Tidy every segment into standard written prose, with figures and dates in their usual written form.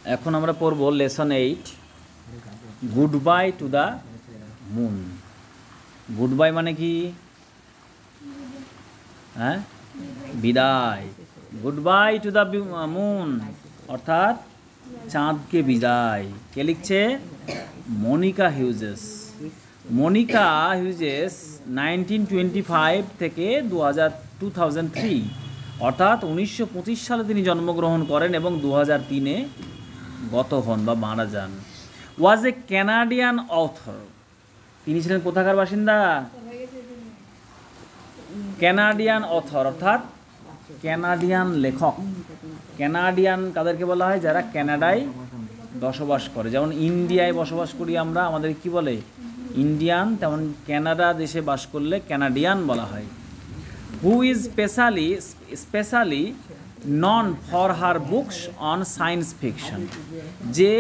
এখন আমরা পড়ব lesson 8, good bye to the moon. Good bye মানে কি? হ্যাঁ, বিদায়। Good bye to the moon অর্থাৎ চাঁদকে বিদায়। কে লিখছে? মনিকা হিউজেস। মনিকা হিউজেস 1925 থেকে 2003 অর্থাৎ 1925 সালে তিনি জন্মগ্রহণ করেন এবং 2003-এ গত হন বা মারা যান। ওয়াজ এ ক্যানাডিয়ান অথর। তিনি ছিলেন কোথাকার বাসিন্দা? ক্যানাডিয়ান অথর অর্থাৎ ক্যানাডিয়ান লেখক। ক্যানাডিয়ান কাদেরকে বলা হয়? যারা ক্যানাডায় বসবাস করে। যেমন ইন্ডিয়ায় বসবাস করি আমরা, আমাদের কি বলে? ইন্ডিয়ান। তেমন ক্যানাডা দেশে বাস করলে ক্যানাডিয়ান বলা হয়। Who is specially known for her books on science fiction. যে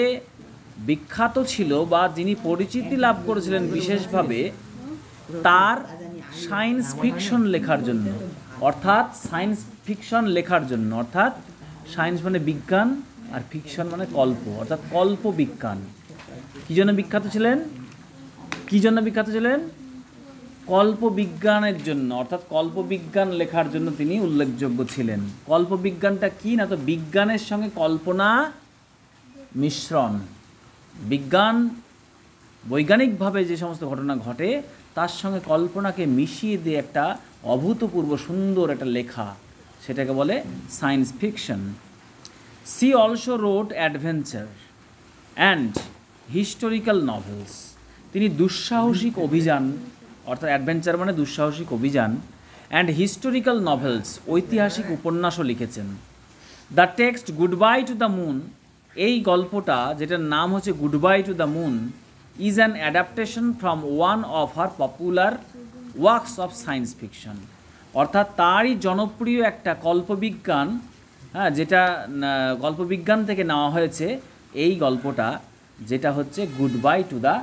বিখ্যাত ছিল বা যিনি পরিচিতি লাভ করেছিলেন বিশেষভাবে তার সায়েন্স ফিকশন লেখার জন্য, অর্থাৎ সায়েন্স ফিকশন লেখার জন্য, অর্থাৎ সায়েন্স মানে বিজ্ঞান আর ফিকশন মানে কল্প, অর্থাৎ কল্প বিজ্ঞান। কী জন্য বিখ্যাত ছিলেন? কী জন্য বিখ্যাত ছিলেন? কল্প বিজ্ঞানের জন্য, অর্থাৎ কল্প বিজ্ঞান লেখার জন্য তিনি উল্লেখযোগ্য ছিলেন। কল্প বিজ্ঞানটা কি না? তো বিজ্ঞানের সঙ্গে কল্পনা মিশ্রণ। বিজ্ঞান বৈজ্ঞানিকভাবে যে সমস্ত ঘটনা ঘটে তার সঙ্গে কল্পনাকে মিশিয়ে দিয়ে একটা অভূতপূর্ব সুন্দর একটা লেখা, সেটাকে বলে science fiction. She also wrote adventure and historical novels. তিনি দুঃসাহসিক অভিযান, অর্থাৎ অ্যাডভেঞ্চার মানে দুঃসাহসিক অভিযান, অ্যান্ড হিস্টোরিক্যাল নভেলস ঐতিহাসিক উপন্যাসও লিখেছেন। The text good bye to the moon, এই গল্পটা যেটার নাম হচ্ছে good bye to the moon, is an adaptation from one of her popular works of science fiction. অর্থাৎ তারই জনপ্রিয় একটা কল্পবিজ্ঞান, হ্যাঁ, যেটা গল্পবিজ্ঞান থেকে নেওয়া হয়েছে এই গল্পটা, যেটা হচ্ছে good bye to the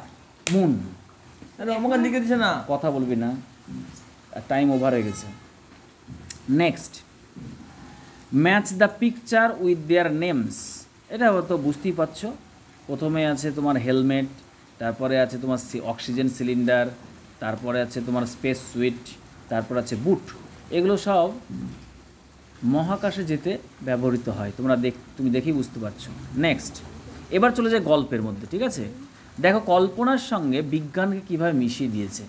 moon. আমাকে লিখে দিছে না, কথা বলবি না, টাইম ওভার হয়ে গেছে। Next, match the picture with their names. এটা তো বুঝতেই পারছো। প্রথমে আছে তোমার হেলমেট, তারপরে আছে তোমার অক্সিজেন সিলিন্ডার, তারপরে আছে তোমার স্পেস সুইট, তারপর আছে বুট। এগুলো সব মহাকাশে যেতে ব্যবহৃত হয়। তুমি দেখেই বুঝতে পারছো। নেক্সট, এবার চলে যায় গল্পের মধ্যে। ঠিক আছে, দেখো কল্পনার সঙ্গে বিজ্ঞানকে কীভাবে মিশিয়ে দিয়েছে।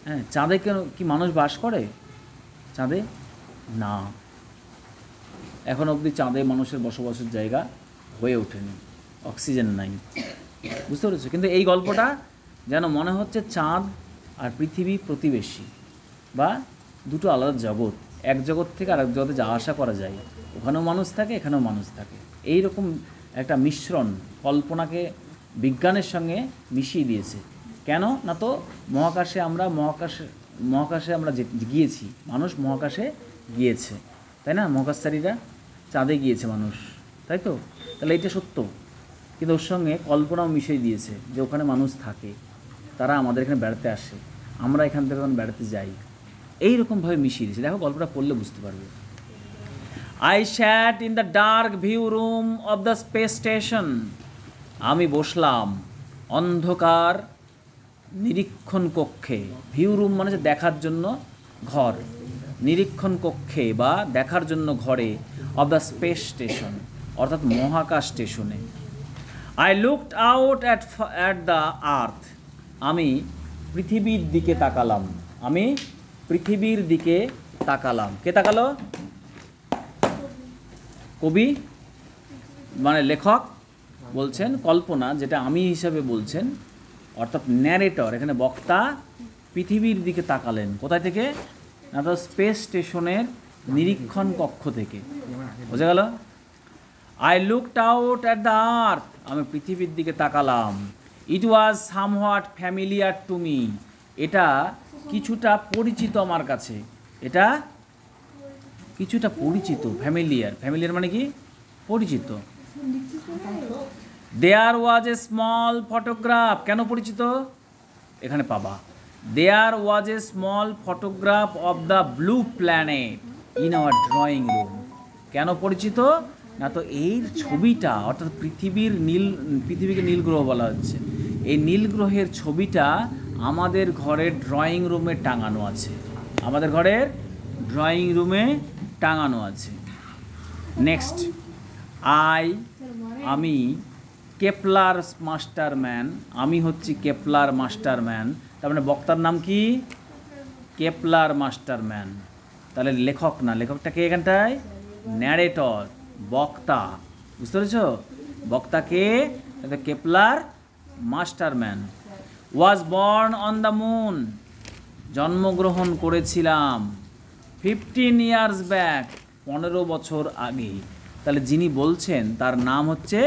হ্যাঁ, চাঁদে কেন কি মানুষ বাস করে? চাঁদে না, এখন অবধি চাঁদে মানুষের বসবাসের জায়গা হয়ে ওঠেনি, অক্সিজেন নাই। বুঝতে পেরেছো? কিন্তু এই গল্পটা যেন মনে হচ্ছে চাঁদ আর পৃথিবী প্রতিবেশী বা দুটো আলাদা জগৎ। এক জগৎ থেকে আরেক জগতে যাওয়া আসা করা যায়, ওখানেও মানুষ থাকে এখানেও মানুষ থাকে। এই রকম একটা মিশ্রণ কল্পনাকে বিজ্ঞানের সঙ্গে মিশিয়ে দিয়েছে। কেন না? তো মহাকাশে আমরা গিয়েছি, মানুষ মহাকাশে গিয়েছে, তাই না? মহাকাশচারীরা চাঁদে গিয়েছে মানুষ, তাই তো? তাহলে এটা সত্য, কিন্তু ওর সঙ্গে কল্পনাও মিশিয়ে দিয়েছে যে ওখানে মানুষ থাকে, তারা আমাদের এখানে বেড়াতে আসে, আমরা এখান থেকে বেড়াতে যাই। এইরকমভাবে মিশিয়ে দিয়েছে। দেখো গল্পটা পড়লে বুঝতে পারবে। I sat in the dark view room of the space station. আমি বসলাম অন্ধকার নিরীক্ষণ কক্ষে। ভিউ রুম মানে যে দেখার জন্য ঘর, নিরীক্ষণ কক্ষে বা দেখার জন্য ঘরে, অফ দ্য স্পেস স্টেশন অর্থাৎ মহাকাশ স্টেশনে। I looked out at the earth. আমি পৃথিবীর দিকে তাকালাম। আমি পৃথিবীর দিকে তাকালাম। কে তাকালো? কবি মানে লেখক বলছেন, কল্পনা যেটা আমি হিসাবে বলছেন, অর্থাৎ ন্যারেটর, এখানে বক্তা পৃথিবীর দিকে তাকালেন। কোথায় থেকে? না, তো স্পেস স্টেশনের নিরীক্ষণ কক্ষ থেকে। বোঝা গেল? I looked out at the earth. আমি পৃথিবীর দিকে তাকালাম। ইট ওয়াজ সামহোয়াট ফ্যামিলিয়ার টু মি। এটা কিছুটা পরিচিত আমার কাছে। এটা কিছুটা পরিচিত। ফ্যামিলিয়ার মানে কি? পরিচিত। There was a small photograph. কেন পরিচিত? এখানে পাবা। There was a small photograph of the blue planet in our drawing room. কেন পরিচিত? না তো এই ছবিটা অর্থাৎ পৃথিবীকে নীল গ্রহ বলা হচ্ছে, এই নীল গ্রহের ছবিটা আমাদের ঘরের ড্রয়িং রুমে টাঙানো আছে, আমাদের ঘরের ড্রয়িং রুমে টাঙানো আছে। নেক্সট, আমি কেপলার মাস্টারম্যান, আমি হচ্ছি কেপলার মাস্টারম্যান, তার মানে বক্তার নাম কি? Kepler Masterman. তাহলে লেখক না, লেখকটা কে এখানটায়? ন্যারেটর, বক্তা। বুঝতে পেরেছ? বক্তাকে Kepler Masterman. Was born on the moon, জন্মগ্রহণ করেছিলাম 15 ইয়ার্স ব্যাক, 15 বছর আগে। তাহলে যিনি বলছেন তার নাম হচ্ছে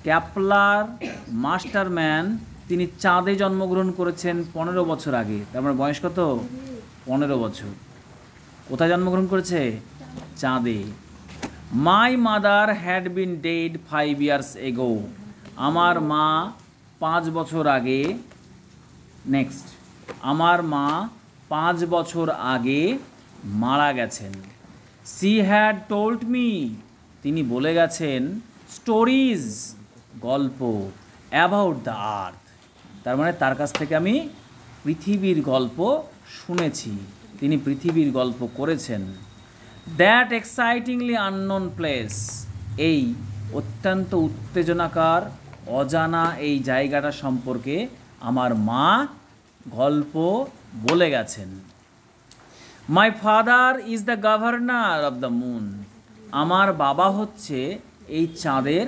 কেপলার মাস্টারম্যান, তিনি চাঁদে জন্মগ্রহণ করেছেন 15 বছর আগে। তার মানে বয়স কত? 15 বছর। কোথায় জন্মগ্রহণ করেছে? চাঁদে। My mother had been dead 5 years ago, আমার মা 5 বছর আগে। নেক্সট, আমার মা 5 বছর আগে মারা গেছেন। সি হ্যাড টোল্ড মি, তিনি বলে গেছেন স্টোরিজ, গল্প, অ্যাবাউট দ্য আর্থ, তার মানে তার কাছ থেকে আমি পৃথিবীর গল্প শুনেছি, তিনি পৃথিবীর গল্প করেছেন। দ্যাট এক্সাইটিংলি আননোন প্লেস, এই অত্যন্ত উত্তেজনাকার অজানা এই জায়গাটা সম্পর্কে আমার মা গল্প বলে গেছেন। My father is the governor of the moon, আমার বাবা হচ্ছে এই চাঁদের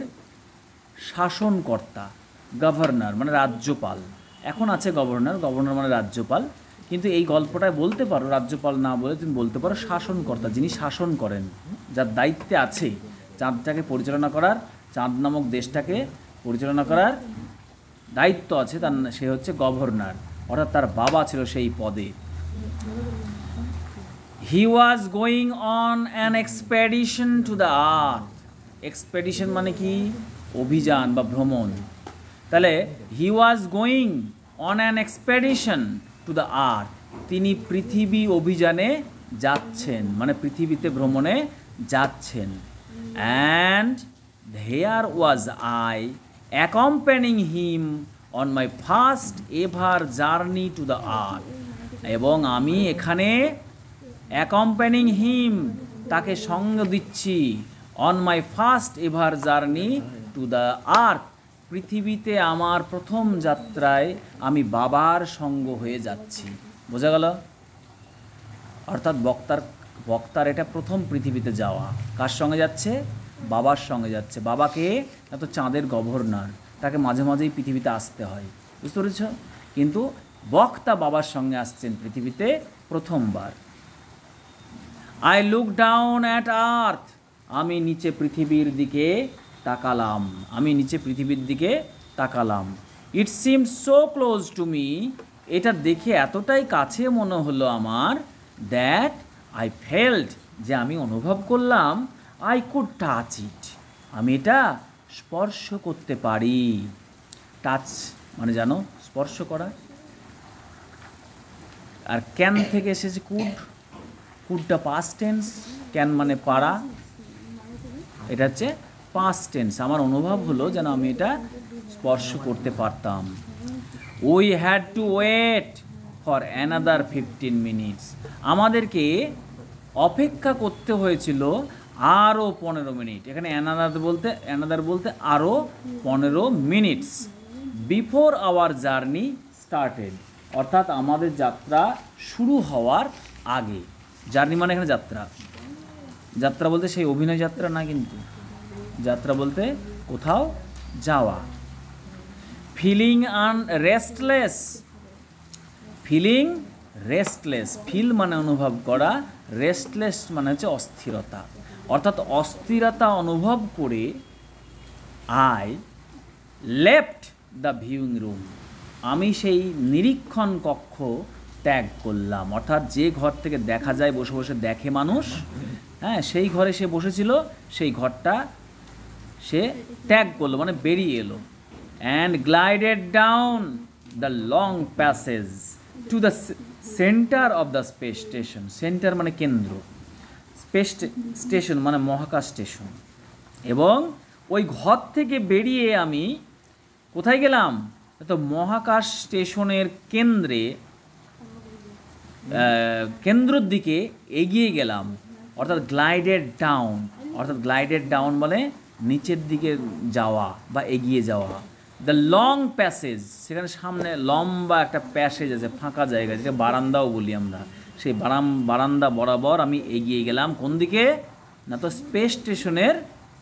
শাসনকর্তা। গভর্নর মানে রাজ্যপাল, এখন আছে গভর্নর, গভর্নর মানে রাজ্যপাল, কিন্তু এই গল্পটায় বলতে পারো রাজ্যপাল না বলে তুমি বলতে পারো শাসনকর্তা, যিনি শাসন করেন, যার দায়িত্বে আছে চাঁদটাকে পরিচালনা করার, চাঁদ নামক দেশটাকে পরিচালনা করার দায়িত্ব আছে তার, সে হচ্ছে গভর্নর, অর্থাৎ তার বাবা ছিল সেই পদে। He was going on an expedition to the earth, expedition মানে কি? অভিযান বা ভ্রমণ। তাহলে he was going on an expedition to the earth, তিনি পৃথিবী অভিযানে যাচ্ছেন, মানে পৃথিবীতে ভ্রমণে যাচ্ছেন। And here was I accompanying him on my first ever journey to the earth, এবং আমি এখানে অ্যাকম্প্যানিং হিম, তাকে সঙ্গ দিচ্ছি, on my first ever journey to the earth, পৃথিবীতে আমার প্রথম যাত্রায় আমি বাবার সঙ্গ হয়ে যাচ্ছি। বোঝা গেল? অর্থাৎ বক্তার এটা প্রথম পৃথিবীতে যাওয়া। কার সঙ্গে যাচ্ছে? বাবার সঙ্গে যাচ্ছে। বাবাকে এত চাঁদের গভর্নর, তাকে মাঝে মাঝেই পৃথিবীতে আসতে হয়, বুঝতে পেরেছ? কিন্তু বক্তা বাবার সঙ্গে আসছেন পৃথিবীতে প্রথমবার। আই লুক ডাউন অ্যাট আর্থ, আমি নিচে পৃথিবীর দিকে তাকালাম, আমি নিচে পৃথিবীর দিকে তাকালাম। ইট seemed so close to me, এটা দেখে এতটাই কাছে মনে হলো আমার, দ্যাট আই ফেল্ট, যে আমি অনুভব করলাম, আই কুড টাচ ইট, আমি এটা স্পর্শ করতে পারি। টাচ মানে জানো স্পর্শ করা। আর ক্যান থেকে এসেছে কুড, কুডটা পাস্ট টেন্স, ক্যান মানে পারা, এটা হচ্ছে পাস্ট টেন্স। আমার অনুভব হলো যেন আমি এটা স্পর্শ করতে পারতাম। We had to wait for another 15 minutes, আমাদেরকে অপেক্ষা করতে হয়েছিল আরও 15 মিনিট। এখানে অ্যানাদার বলতে আরও 15 minutes. Before hour journey started, অর্থাৎ আমাদের যাত্রা শুরু হওয়ার আগে। জার্নি মানে এখানে যাত্রা, যাত্রা বলতে সেই অভিনয় যাত্রা না, কিন্তু যাত্রা বলতে কোথাও যাওয়া। Feeling restless, feeling restless, feel মানে অনুভব করা, রেস্টলেস মানে হচ্ছে অস্থিরতা, অর্থাৎ অস্থিরতা অনুভব করে I left the viewing room, আমি সেই নিরীক্ষণ কক্ষ ত্যাগ করলাম। অর্থাৎ যে ঘর থেকে দেখা যায়, বসে বসে দেখে মানুষ, হ্যাঁ, সেই ঘরে সে বসেছিল, সেই ঘরটা সে ত্যাগ করলো মানে বেরিয়ে এলো। And glided down the long passage to the centre of the space station, centre মানে কেন্দ্র, স্পেস স্টেশন মানে মহাকাশ স্টেশন, এবং ওই ঘর থেকে বেরিয়ে আমি কোথায় গেলাম? তো মহাকাশ স্টেশনের কেন্দ্রের দিকে এগিয়ে গেলাম, অর্থাৎ গ্লাইডেড ডাউন। অর্থাৎ গ্লাইডেড ডাউন মানে নিচের দিকে যাওয়া বা এগিয়ে যাওয়া। দ্য লং প্যাসেজ, সেখানে সামনে লম্বা একটা প্যাসেজ আছে, ফাঁকা জায়গা, যেটা বারান্দাও বলি আমরা। সেই বারান্দা বরাবর আমি এগিয়ে গেলাম কোন দিকে? না তো স্পেস স্টেশনের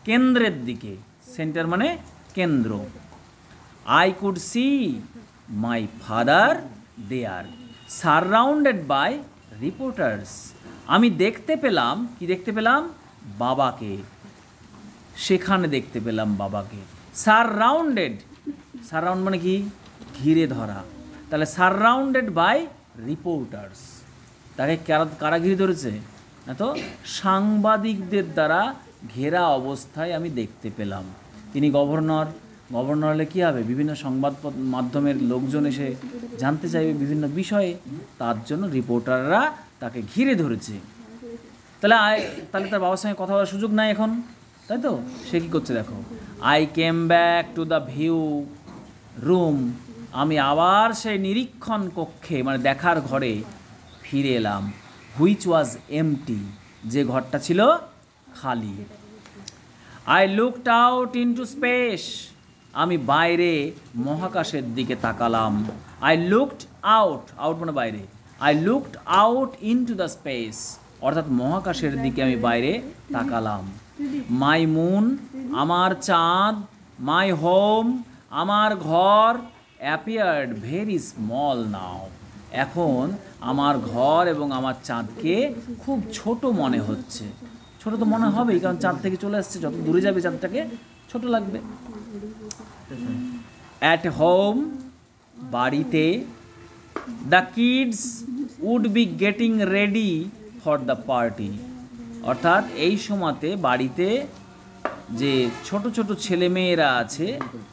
কেন্দ্রের দিকে। সেন্টার মানে কেন্দ্র। I could see my father there, surrounded by reporters. আমি দেখতে পেলাম, কি দেখতে পেলাম? বাবাকে। সেখানে দেখতে পেলাম বাবাকে। সারাউন্ডেড, সারাউন্ড মানে কি? ঘিরে ধরা। তাহলে সারাউন্ডেড বাই রিপোর্টার্স, তাকে কারা ঘিরে ধরেছে? না তো সাংবাদিকদের দ্বারা ঘেরা অবস্থায় আমি দেখতে পেলাম। তিনি গভর্নর হলে কী হবে? বিভিন্ন সংবাদ মাধ্যমের লোকজন এসে জানতে চাইবে বিভিন্ন বিষয়ে, তার জন্য রিপোর্টাররা তাকে ঘিরে ধরেছে। তাহলে তার বাবার সঙ্গে কথা বলার সুযোগ নাই এখন, তাই তো? সে কী করছে দেখো, I came back to the view room, আমি আবার সেই নিরীক্ষণ কক্ষে মানে দেখার ঘরে ফিরে এলাম। হুইচ ওয়াজ এমটি, যে ঘরটা ছিল খালি। I looked out into space, আমি বাইরে মহাকাশের দিকে তাকালাম। আই লুকড আউট, আউট মানে বাইরে। I looked out into the space, অর্থাৎ মহাকাশের দিকে আমি বাইরে তাকালাম। মাই মুন, আমার চাঁদ, মাই হোম, আমার ঘর, অ্যাপিয়ার্ড ভেরি স্মল নাও, এখন আমার ঘর এবং আমার চাঁদকে খুব ছোট মনে হচ্ছে। ছোট তো মনে হবেই, কারণ চাঁদ থেকে চলে আসছে, যত দূরে যাবে চাঁদটাকে ছোট লাগবে। অ্যাট হোম, বাড়িতে, the kids would be getting ready for the party, অর্থাৎ এই সময়তে বাড়িতে যে ছোট ছোট ছেলেমেয়েরা আছে,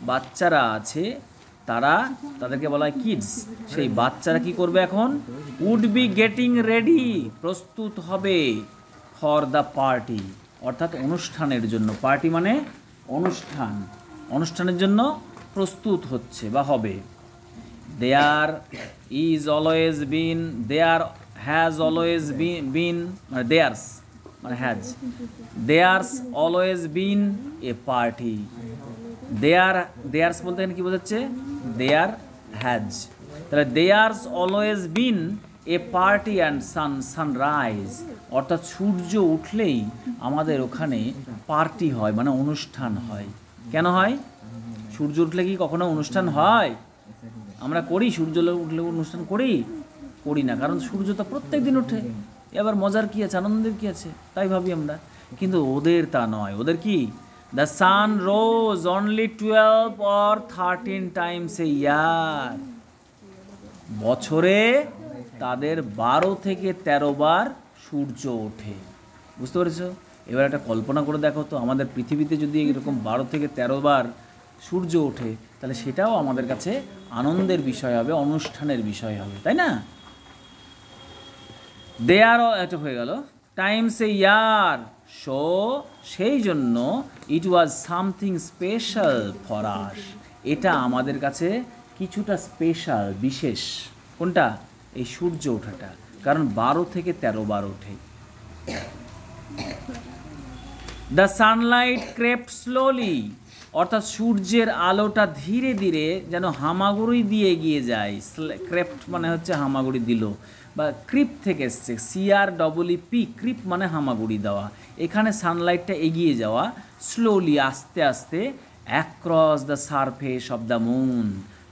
বাচ্চারা আছে, তাদেরকে বলা হয় কিডস। সেই বাচ্চারা কি করবে এখন? উড বি গেটিং রেডি, প্রস্তুত হবে, ফর দ্য পার্টি, অর্থাৎ অনুষ্ঠানের জন্য। পার্টি মানে অনুষ্ঠান, অনুষ্ঠানের জন্য প্রস্তুত হচ্ছে বা হবে। There is always been, there has always been মানে দেয়ার্স মানে has, there's always been a party. There's বলতে কি বোঝাচ্ছে? There has. তাহলে there's always been a party and sunrise, অর্থাৎ সূর্য উঠলেই আমাদের ওখানে পার্টি হয় মানে অনুষ্ঠান হয়। কেন হয়? সূর্য উঠলে কি কখনো অনুষ্ঠান হয়? আমরা করি? সূর্য উঠলে অনুষ্ঠান করি না, কারণ সূর্য তো প্রত্যেক দিন ওঠে। এবার মজার কি আছে, আনন্দের কি আছে, তাই ভাবি আমরা। কিন্তু ওদের তা নয়। ওদের কি? The sun rose only 12 or 13 times a year, বছরে তাদের 12 থেকে 13 বার সূর্য ওঠে। বুঝতে পেরেছ? এবার একটা কল্পনা করে দেখো তো, আমাদের পৃথিবীতে যদি এরকম 12 থেকে 13 বার সূর্য ওঠে, তাহলে সেটাও আমাদের কাছে আনন্দের বিষয় হবে, অনুষ্ঠানের বিষয় হবে, তাই না? দেয়ারও এটা হয়ে গেল। টাইমস এ ইয়ার, সো সেই জন্য it was something special for us, এটা আমাদের কাছে কিছুটা স্পেশাল, বিশেষ। কোনটা? এই সূর্য ওঠাটা, কারণ 12 থেকে 13 বার ওঠে। দ্য সানলাইট ক্রেপ্ট স্লোলি, অর্থাৎ সূর্যের আলোটা ধীরে ধীরে যেন হামাগুড়ি দিয়ে এগিয়ে যায়। ক্রেপ্ট মানে হচ্ছে হামাগুড়ি দিল, বা ক্রিপ থেকে এসছে, CREEP, ক্রিপ মানে হামাগুড়ি দেওয়া। এখানে সানলাইটটা এগিয়ে যাওয়া, স্লোলি আস্তে আস্তে, across the surface of the moon,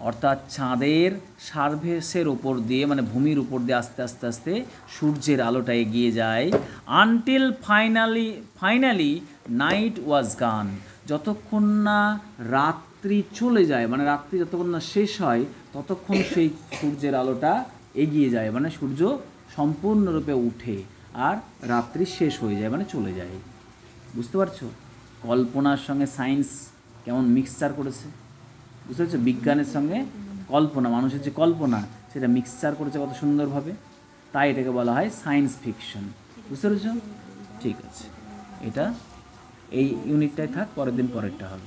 অর্থাৎ চাঁদের সারফেসের ওপর দিয়ে মানে ভূমির উপর দিয়ে আস্তে আস্তে আস্তে সূর্যের আলোটা এগিয়ে যায়। আনটিল ফাইনালি নাইট ওয়াজ গান, যতক্ষণ না রাত্রি চলে যায় মানে রাত্রি যতক্ষণ না শেষ হয় ততক্ষণ সেই সূর্যের আলোটা এগিয়ে যায়, মানে সূর্য সম্পূর্ণরূপে উঠে আর রাত্রি শেষ হয়ে যায় মানে চলে যায়। বুঝতে পারছো কল্পনার সঙ্গে সায়েন্স কেমন মিক্সচার করেছে? বুঝতে পারছো? বিজ্ঞানের সঙ্গে কল্পনা, মানুষের যে কল্পনা সেটা মিক্সচার করেছে কত সুন্দরভাবে, তাই এটাকে বলা হয় সায়েন্স ফিকশন। বুঝতে পেরেছো? ঠিক আছে, এটা এই ইউনিটটাই থাক, পরের দিন পরেরটা হবে।